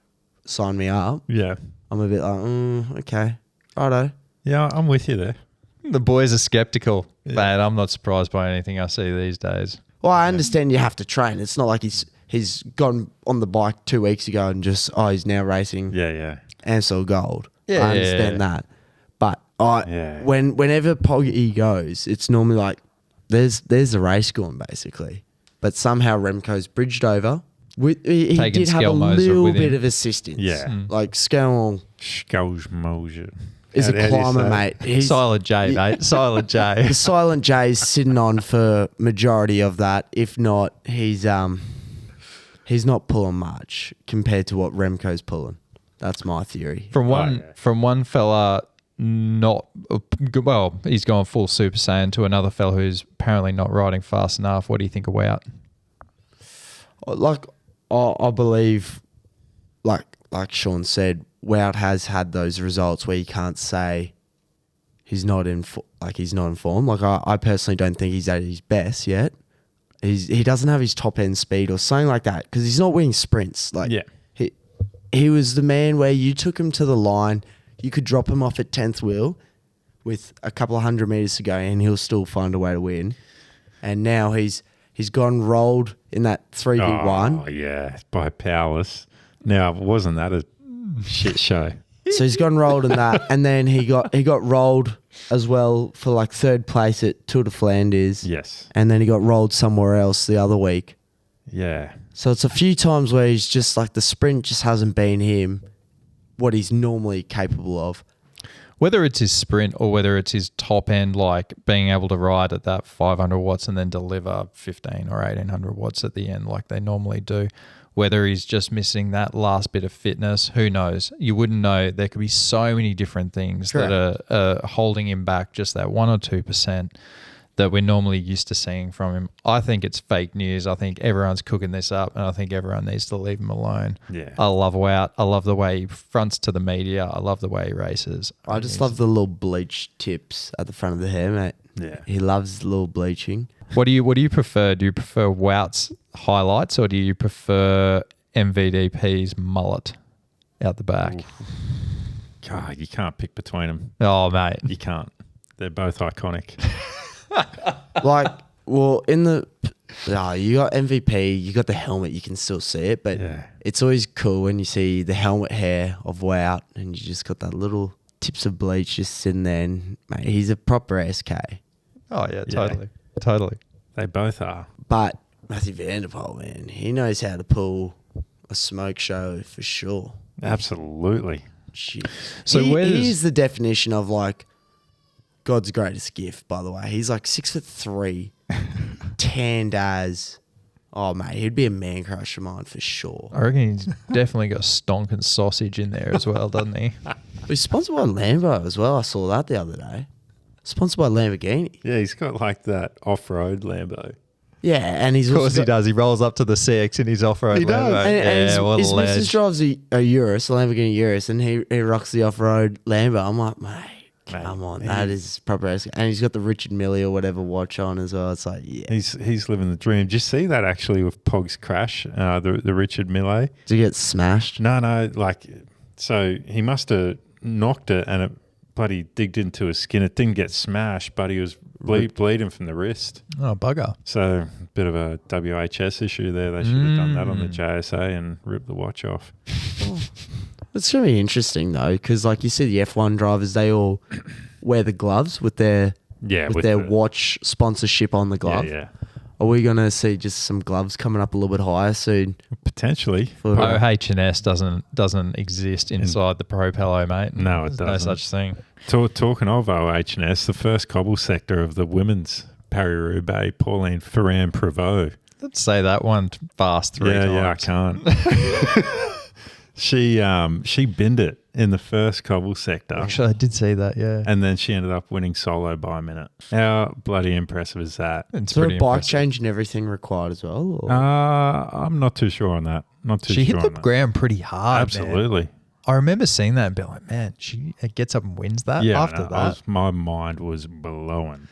Sign me up. Yeah. I'm a bit like, okay, righto. Yeah, I'm with you there. The boys are skeptical, but I'm not surprised by anything I see these days. Well, I understand you have to train. It's not like he's gone on the bike 2 weeks ago and just he's now racing Yeah. Ansel Gold. Yeah, I understand that, but Yeah. whenever Poggy goes, it's normally like there's the race going basically, but somehow Remco's bridged over. He Taking did have a Skelmoser little with him. bit of assistance. Yeah. Like Skelmo Scousmoser. is a climber, mate. He's, Silent J, mate. Silent J. the Silent J's sitting on for majority of that. If not, he's not pulling much compared to what Remco's pulling. That's my theory. From one fella, he's gone full Super Saiyan to another fella who's apparently not riding fast enough. What do you think of Wout? Like, I believe, like Sean said, Wout has had those results where you can't say he's not in form. Like, I personally don't think he's at his best yet. He doesn't have his top end speed or something like that because he's not winning sprints. Like, he was the man where you took him to the line, you could drop him off at 10th wheel with a couple of 100 meters to go, and he'll still find a way to win. And now he's gone rolled in that 3v1. Oh yeah, by Powerless. Now wasn't that a shit show? So he's gone rolled in that, and then he got rolled as well for like 3rd place at Tour de Flanders. Yes. And then he got rolled somewhere else the other week. Yeah. So it's a few times where he's just like the sprint just hasn't been him, what he's normally capable of. Whether it's his sprint or whether it's his top end, like being able to ride at that 500 watts and then deliver 15 or 1800 watts at the end like they normally do. Whether he's just missing that last bit of fitness, who knows? You wouldn't know. There could be so many different things that are holding him back, just that 1 or 2% that we're normally used to seeing from him. I think it's fake news. I think everyone's cooking this up, and I think everyone needs to leave him alone. Yeah. I love Wout. I love the way he fronts to the media. I love the way he races. I just love the little bleach tips at the front of the hair, mate. Yeah. He loves the little bleaching. What do you prefer? Do you prefer Wout's highlights or do you prefer MVDP's mullet out the back? God, you can't pick between them. Oh, mate. You can't. They're both iconic. Like, well, you got MVP, you got the helmet, you can still see it, but it's always cool when you see the helmet hair of Wout and you just got that little tips of bleach just sitting there, and mate, he's a proper SK. Oh, yeah, totally. Totally. They both are. But Matthew Van der Poel, man, he knows how to pull a smoke show for sure. Absolutely. Jeez. So he's the definition of like God's greatest gift, by the way. He's like 6'3", tanned as. Oh, mate, he'd be a man crush of mine for sure. I reckon he's definitely got stonking sausage in there as well, doesn't he? He's sponsored by Lambo as well. I saw that the other day. Sponsored by Lamborghini. Yeah, he's got like that off-road Lambo. Yeah, and he's Of course also he does. He rolls up to the CX in his off-road. He does. Lambo. And his what a missus ledge. drives a Urus, a Lamborghini Urus, and he rocks the off-road Lambo. I'm like, mate, come on, that is proper. And he's got the Richard Mille or whatever watch on as well. It's like, yeah. He's living the dream. Did you see that actually with Pog's crash, the Richard Mille? Did he get smashed? No, like, so he must have knocked it and it bloody digged into his skin. It didn't get smashed, but he was bleeding from the wrist. Oh, bugger. So a bit of a WHS issue there. They should have done that on the JSA and ripped the watch off. It's going to be interesting though, because like you see the F1 drivers, they all wear the gloves with their watch sponsorship on the glove. Yeah. Are we going to see just some gloves coming up a little bit higher soon? Potentially. OH&S doesn't exist inside the Pro Pelo, mate. No, it There's no doesn't. such thing. Talking of OH&S, the first cobble sector of the women's Paris-Roubaix, Pauline Ferrand-Prévot. Let's say that one fast three times. Yeah, I can't. She binned it in the first cobble sector. Actually, I did see that, yeah. And then she ended up winning solo by a minute. How bloody impressive is that? It's So a pretty bike impressive. change and everything required as well? Or? I'm not too sure on that. She hit the ground pretty hard, Absolutely. man. I remember seeing that and being like, man, she gets up and wins that after that. My mind was blowing.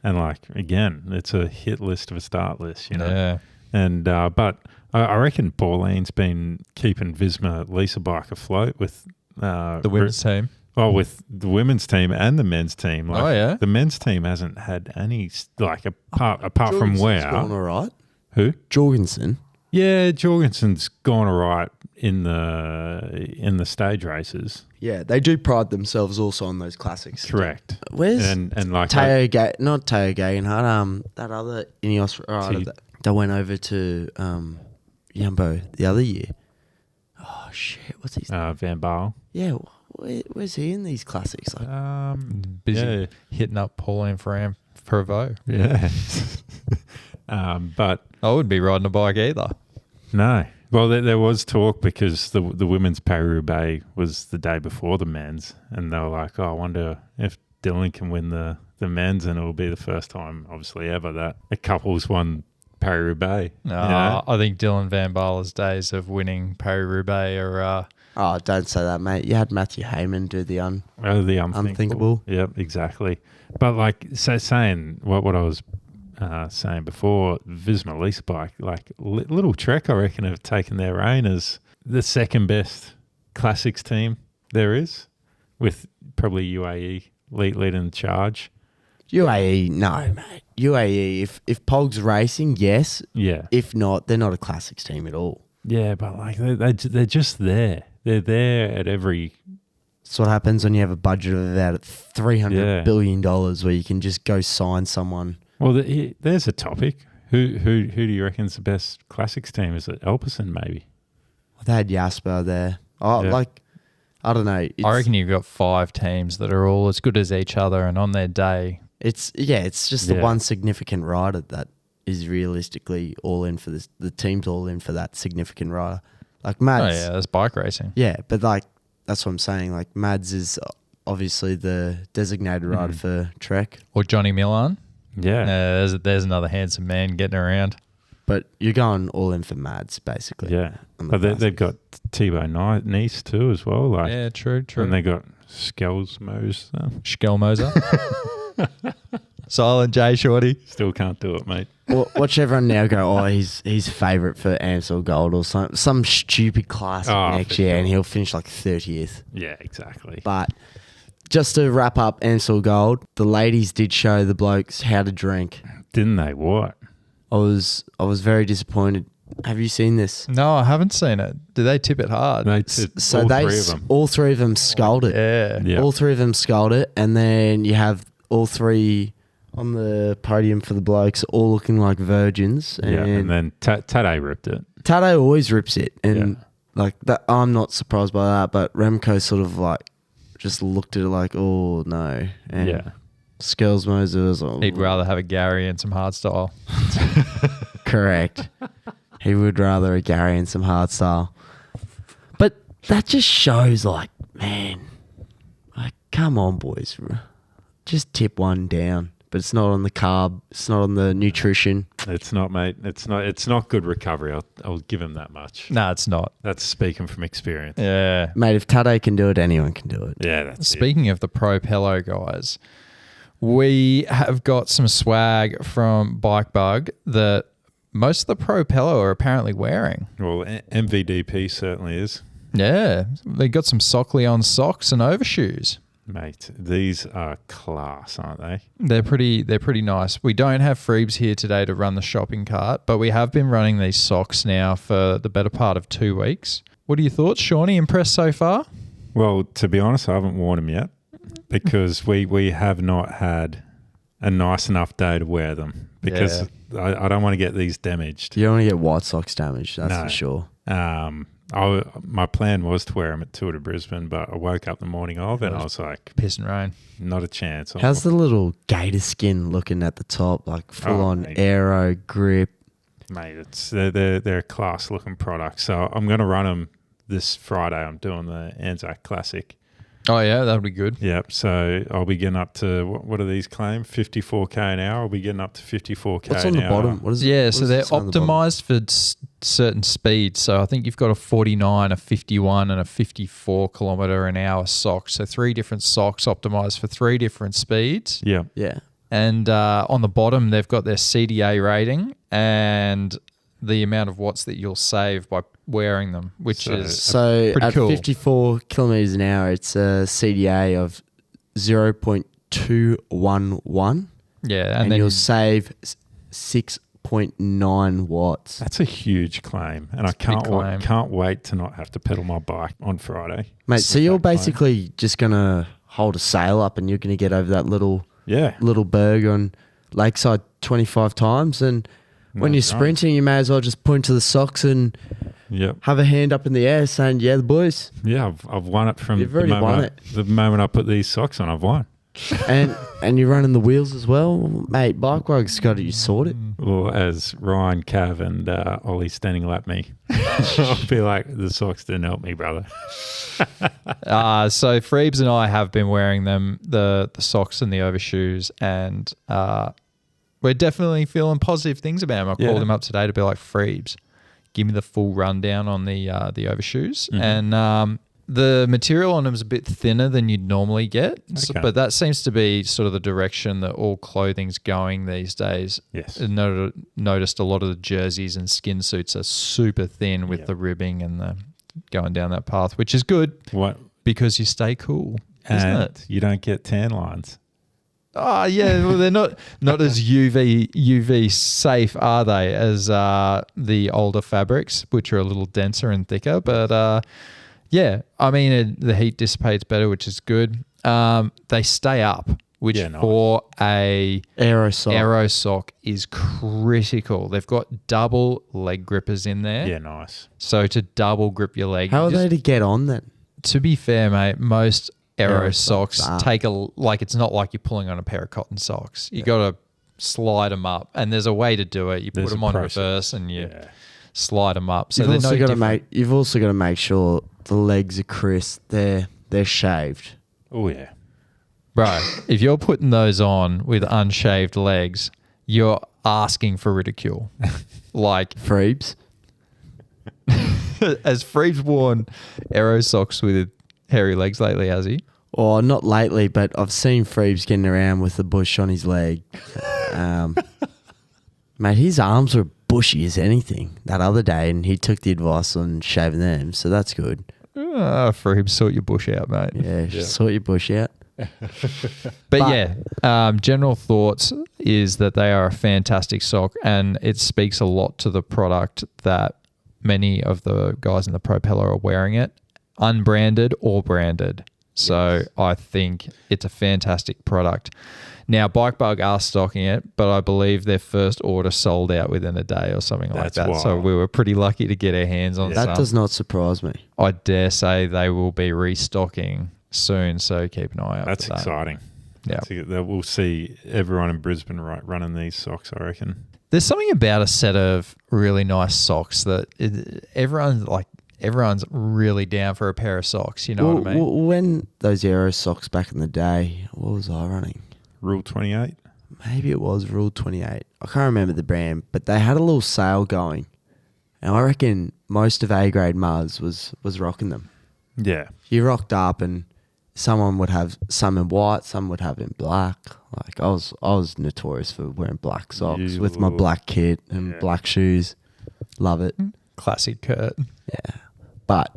And like, again, it's a hit list of a start list, you know? Yeah. And, but I reckon Pauline's been keeping Visma Lisa bike afloat with The women's team. Oh, with the women's team and the men's team. Like, Oh, yeah? The men's team hasn't had any, like, apart from Jorgensen's gone where. all right. Who? Jorgensen. Yeah, Jorgensen's gone all right in the stage races. Yeah, they do pride themselves also on those classics. Correct. Where's and like not Teo Gegenhardt, that other Ineos rider that went over to Jumbo the other year. Oh shit, what's his name? Van Baal. Yeah, where's he in these classics? Like, Busy hitting up Pauline Ferrand-Prévot. Yeah. But I wouldn't be riding a bike either. no, Well, there was talk because the women's Paris-Roubaix was the day before the men's, and they were like, "Oh, I wonder if Dylan can win the men's, and it will be the first time, obviously, ever that a couple's won Paris-Roubaix." No, you know? I think Dylan Van Barle's days of winning Paris-Roubaix are... Oh, don't say that, mate. You had Matthew Heyman do the The unthinkable. Yep, exactly. But like, so saying what I was saying before, Visma Lease Bike, like Little Trek, I reckon, have taken their reign as the second best classics team there is, with probably UAE leading the charge. UAE, no, mate. UAE, if Pog's racing, yes. Yeah. If not, they're not a classics team at all. Yeah, but like they're just there. They're there at every... That's what happens when you have a budget of about $300 billion where you can just go sign someone. Well, there's a topic. Who do you reckon's the best classics team? Is it Elperson, maybe? They had Jasper there. Oh, Yeah. I don't know. I reckon you've got 5 teams that are all as good as each other, and on their day... It's just the one significant rider that is realistically all in for this. The team's all in for that significant rider. Like Mads. Oh, yeah, that's bike racing. Yeah, but like that's what I'm saying. Like Mads is obviously the designated rider for Trek. Or Johnny Milan. Yeah. There's another handsome man getting around. But you're going all in for Mads, basically. Yeah. on the But they've classics. got Thibaut Nice too as well. Like, Yeah, true. And they got Skelsmos. Schkelmoser. Silent J Shorty. Still can't do it, mate. Watch everyone now go, oh, he's favourite for Amstel Gold or some stupid classic next year, and he'll finish like 30th. Yeah, exactly. But just to wrap up Amstel Gold, the ladies did show the blokes how to drink. Didn't they? What? I was very disappointed. Have you seen this? No, I haven't seen it. Do they tip it hard? They So all three of them sculled it. Yeah. All three of them sculled it, and then you have all three on the podium for the blokes, all looking like virgins. And then Tade ripped it. Tade always rips it, and like that, I'm not surprised by that. But Remco sort of like just looked at it like, oh no, and Skills was like, He'd rather have a Gary and some hardstyle. correct. He would rather a Gary and some hardstyle. But that just shows, like, man, like, come on, boys, just tip one down. But it's not on the carb. It's not on the nutrition. It's not, mate. It's not good recovery. I'll give him that much. No, it's not. That's speaking from experience. Yeah. Mate, if Tade can do it, anyone can do it. Yeah, that's Speaking of the Pro Pello guys, we have got some swag from Bikebug that most of the Pro Pello are apparently wearing. Well, MVDP certainly is. Yeah. They got some Sockleon socks and overshoes. Mate, these are class, aren't they? They're pretty nice. We don't have Freebs here today to run the shopping cart, but we have been running these socks now for the better part of 2 weeks. What are your thoughts, Shawnee? Impressed so far? Well, to be honest, I haven't worn them yet because we have not had a nice enough day to wear them because I don't want to get these damaged. You don't want to get White Sox damaged, that's No. for sure. My plan was to wear them at Tour de Brisbane, but I woke up the morning of and I was like, Piss and rain. not a chance. How's the little gator skin looking at the top? Like full on mate. aero grip. Mate, they're a class looking product. So I'm going to run them this Friday. I'm doing the Anzac Classic. Oh, yeah, that'll be good. Yep. So I'll be getting up to, what do these claim? 54K an hour. I'll be getting up to 54K What's on an the hour. bottom? What is Yeah, what so does they're it say on the bottom? optimized for certain speeds. So I think you've got a 49, a 51, and a 54 kilometre an hour sock. So 3 different socks optimized for 3 different speeds. Yeah. Yeah. And on the bottom, they've got their CDA rating and the amount of watts that you'll save by wearing them, which is So pretty at cool. 54 kilometers an hour, it's a CDA of 0.211, yeah, and then you'll save 6.9 watts. That's a huge claim. And I It's a big claim. can't wait to not have to pedal my bike on Friday. Mate, so With you're that claim. basically just going to hold a sail up and you're going to get over that little berg on Lakeside 25 times. And when you're That's right. sprinting, you may as well just point to the socks and Yep. have a hand up in the air saying, yeah, the boys. Yeah, I've won it from You've already won it. the moment I put these socks on. I've won. And you're running the wheels as well, mate. Bikebug's got you sorted. Or as Ryan, Cav, and Ollie standing lap me, I'll be like, the socks didn't help me, brother. So Freebs and I have been wearing them, the socks and the overshoes, and we're definitely feeling positive things about them. I called him up today to be like, Freebs, give me the full rundown on the overshoes. And the material on them is a bit thinner than you'd normally get, but that seems to be sort of the direction that all clothing's going these days. Yes. I noticed a lot of the jerseys and skin suits are super thin with the ribbing and the going down that path, which is good. What? Because you stay cool, isn't it? You don't get tan lines. Oh yeah, well they're not as UV safe, are they, as the older fabrics, which are a little denser and thicker, but. Yeah, I mean, the heat dissipates better, which is good. They stay up, which for a aero sock is critical. They've got double leg grippers in there. Yeah, nice. So to double grip your leg. How are they to get on then? To be fair, mate, most aero socks take it's not like you're pulling on a pair of cotton socks. You got to slide them up, and there's a way to do it. You put them on reverse and you slide them up. So you've also got to make sure the legs are crisp. They're shaved. Oh yeah, bro. If you're putting those on with unshaved legs, you're asking for ridicule. Like Freebs. Has Freebs worn aero socks with hairy legs lately? Has he? Oh, not lately, but I've seen Freebs getting around with the bush on his leg. Mate, his arms were bushy as anything that other day, and he took the advice on shaving them, so that's good. Freebs, sort your bush out, mate. Yeah, sort your bush out. But general thoughts is that they are a fantastic sock, and it speaks a lot to the product that many of the guys in the Propeller are wearing it, unbranded or branded. So I think it's a fantastic product. Now, Bikebug are stocking it, but I believe their first order sold out within a day or something like that. Wild. So we were pretty lucky to get our hands on some. That does not surprise me. I dare say they will be restocking soon, so keep an eye out That's for that. Exciting. Yeah. We'll see everyone in Brisbane running these socks, I reckon. There's something about a set of really nice socks that everyone's really down for a pair of socks, you know what I mean? When those aero socks back in the day, what was I running? Rule 28? Maybe it was Rule 28. I can't remember the brand, but they had a little sale going. And I reckon most of A-grade Muzz was rocking them. Yeah. You rocked up and someone would have some in white, some would have in black. Like I was notorious for wearing black socks with my black kit and black shoes. Love it. Classic Kurt. Yeah. But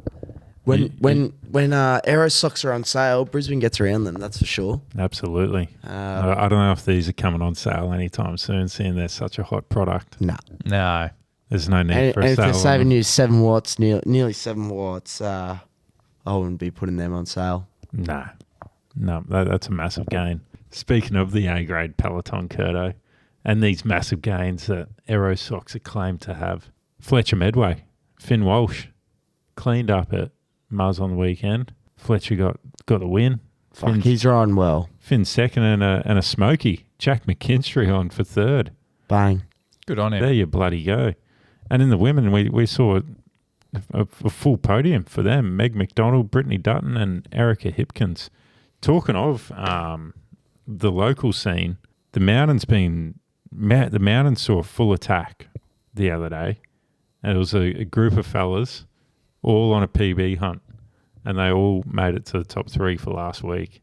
when aero socks are on sale, Brisbane gets around them, that's for sure. Absolutely. I don't know if these are coming on sale anytime soon, seeing they're such a hot product. No. There's no need for a and sale. if they're saving you 7 watts, nearly 7 watts, I wouldn't be putting them on sale. No, that's a massive gain. Speaking of the A-grade Peloton, Curto, and these massive gains that Aero Socks are claimed to have, Fletcher Medway, Finn Walsh, cleaned up at Muzz on the weekend. Fletcher got the win. He's riding well. Finn's second and a smoky. Jack McKinstry on for third. Bang. Good on him. There you bloody go. And in the women, we saw a full podium for them. Meg McDonald, Brittany Dutton and Erica Hipkins. Talking of the local scene, the Mountains saw a full attack the other day. And it was a group of fellas all on a PB hunt. And they all made it to the top 3 for last week.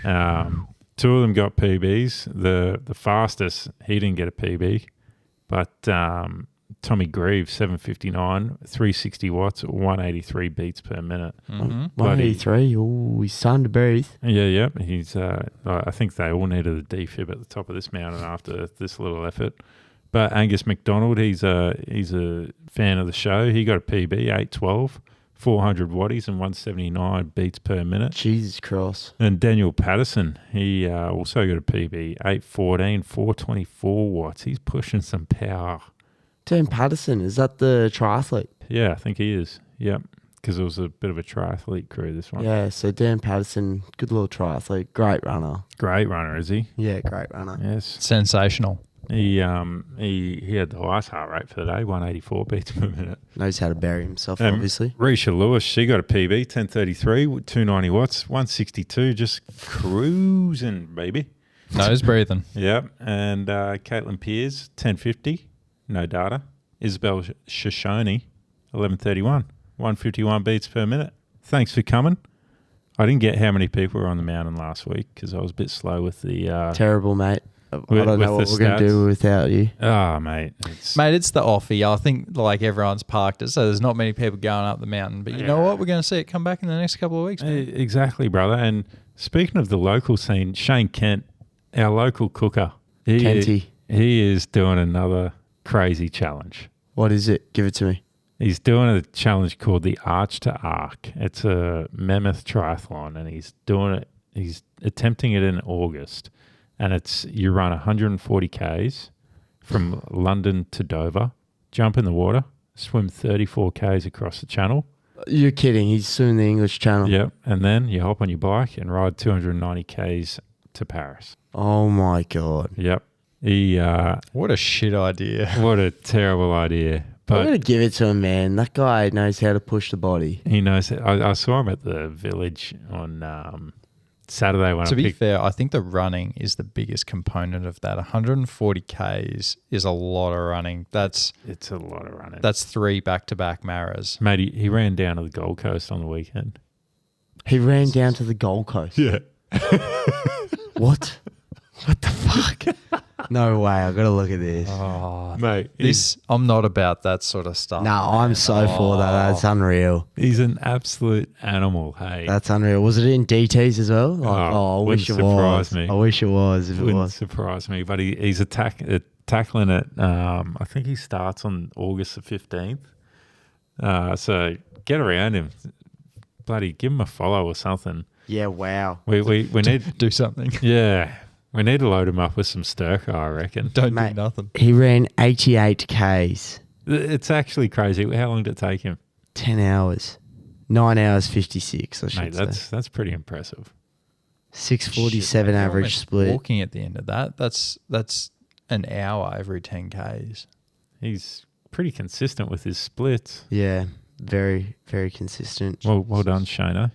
2 of them got PBs. The fastest, he didn't get a PB. But Tommy Greaves, 759, 360 watts, 183 beats per minute. Mm-hmm. 183, oh, he's starting to breathe. Yeah. He's. I think they all needed a defib at the top of this mountain after this little effort. But Angus McDonald, he's a fan of the show. He got a PB, 812, 400 watties and 179 beats per minute. Jesus Christ. And Daniel Patterson, he also got a PB, 814, 424 watts. He's pushing some power. Dan Patterson, is that the triathlete? Yeah, I think he is. Yep. because it was a bit of a triathlete crew, this one. Yeah, so Dan Patterson, good little triathlete, great runner. Great runner, is he? Yeah, great runner. Yes. Sensational. He had the highest heart rate for the day, 184 beats per minute. Knows how to bury himself, obviously. Risha Lewis, she got a PB, 1033 with 290 watts, 162, just cruising, baby. Nose breathing. Yep. And Caitlin Pearce, 1050, no data. Isabel Shoshone, 1131, 151 beats per minute. Thanks for coming. I didn't get how many people were on the mountain last week because I was a bit slow with the... Terrible, mate. I with don't know what the we're going to stats. do without you. Oh, mate. Mate, it's the offie. I think like everyone's parked it, so there's not many people going up the mountain. But you know what? We're going to see it come back in the next couple of weeks. Man. Exactly, brother. And speaking of the local scene, Shane Kent, our local cooker, Kenty. he is doing another crazy challenge. What is it? Give it to me. He's doing a challenge called the Arch to Arc. It's a mammoth triathlon, and he's doing it. He's attempting it in August, and it's you run 140 k's from London to Dover, jump in the water, swim 34 k's across the channel. You're kidding. He's swimming the English Channel. Yep, and then you hop on your bike and ride 290 k's to Paris. Oh, my God. Yep. He What a shit idea. what a terrible idea. I'm But going to give it to him, man. That guy knows how to push the body. he knows it. I saw him at the village on Saturday when To I be picked. fair, I think the running is the biggest component of that. 140 Ks is a lot of running. It's a lot of running. That's 3 back-to-back Maras. Mate, he ran down to the Gold Coast on the weekend. He ran down to the Gold Coast. Yeah. What? What the fuck? No way. I've got to look at this. Oh, Mate, I'm not about that sort of stuff. No, I'm so for that. That's unreal. he's an absolute animal, hey. That's unreal. Was it in DTs as well? Oh, I wish it wouldn't surprise was. me. I wish it was. If it Wouldn't was. surprise me, but he's tackling it. I think he starts on August the 15th. So get around him. Bloody give him a follow or something. Yeah. Wow. We need... Do something. Yeah. We need to load him up with some Sturka, I reckon. Don't Mate. do nothing. He ran 88 Ks. It's actually crazy. How long did it take him? 10 hours. 9 hours 56. I should Mate, say. that's pretty impressive. 647 You're average almost split. Walking at the end of that. That's an hour every 10 Ks. He's pretty consistent with his splits. Yeah. Very, very consistent. Well done, Shano.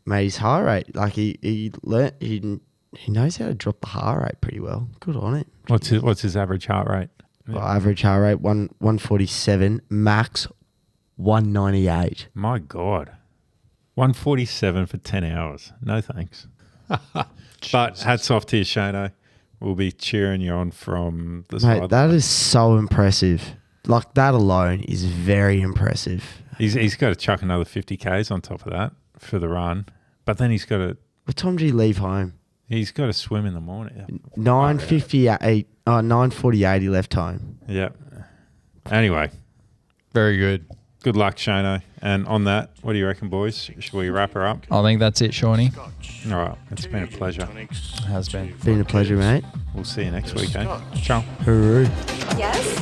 Mate, his heart rate, like he learnt, he knows how to drop the heart rate pretty well. Good on it. What's his average heart rate? Well, average heart rate 147, max 198. My God. 147 for 10 hours. No thanks. But hats off to you, Shano. We'll be cheering you on from the Mate, side. that is so impressive. Like that alone is very impressive. He's got to chuck another 50 Ks on top of that for the run. But then he's got to Leave home? He's got to swim in the morning. 9:58. 9:48. He left home. Yeah. Anyway, Very good. good luck, Shano. And on that, what do you reckon, boys? Should we wrap her up? I think that's it, Shawnee. All right. It's been a pleasure. It has been. Been a pleasure, mate. We'll see you next week, eh? Ciao. Hooroo. Yes?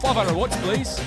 500 watts, please.